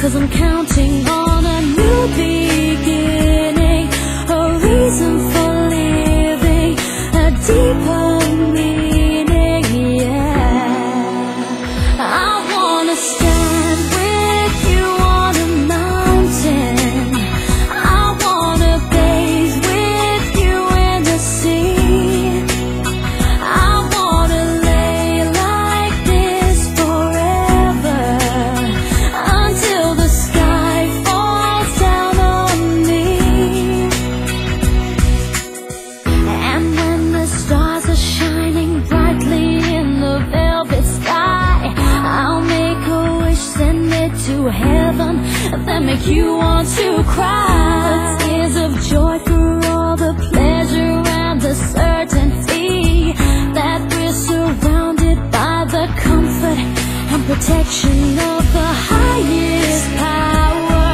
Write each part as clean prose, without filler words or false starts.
'cause I'm counting on a new beginning, a reason for living, a deeper meaning, yeah. I wanna stand with you on a mountain, I wanna bathe with you in the sea, I wanna lay like this forever, until the sky falls down on me. And when the stars are shining brightly in the velvet sky, I'll make a wish, send it to heaven, then make you want to cry. Tears of joy for all the pleasure and the certainty that we're surrounded by the comfort and protection of the highest power.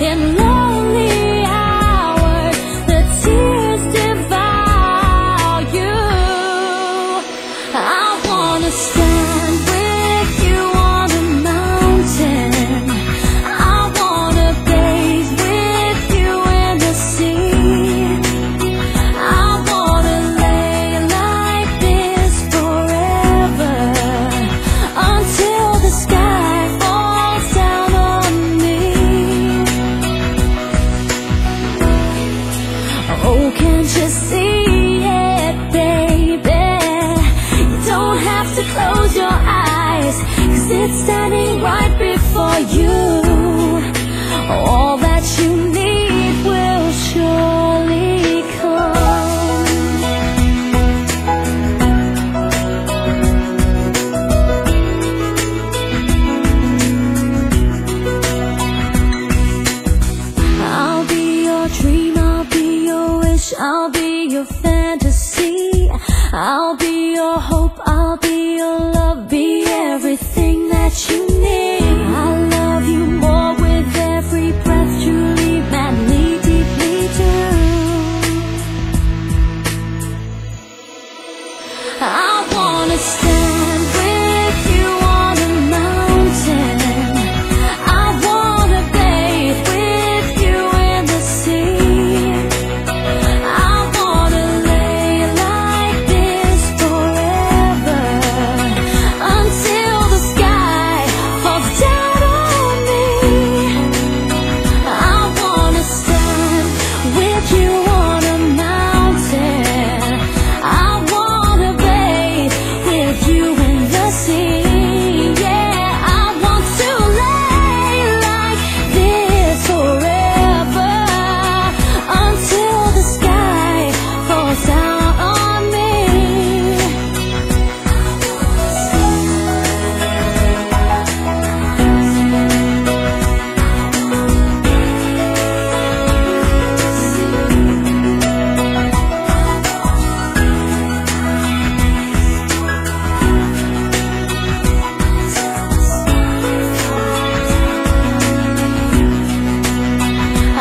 In lonely hours, the tears devour you. I wanna stand with you on a mountain, I wanna bathe with you in the sea, I wanna lay like this forever, until the sky falls down on me. Oh, can't you see it, baby? You don't have to close your eyes, 'cause it's standing right before you. All that you need will surely come. I'll be your dream, I'll be your wish, I'll be your fantasy, I'll be your hope, I'll be your love, be everything that you need. I love you more with every breath, truly, madly, deeply do. I wanna stand with you on a mountain, I wanna bathe with you in the sea, I wanna lay like this forever, until the sky falls down on me. I wanna stand with you on a mountain, I wanna bathe with you in the sea, yeah. I want to lay like this forever, until the sky falls down on me.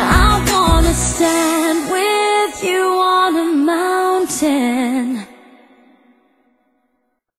I wanna stand with you on a mountain,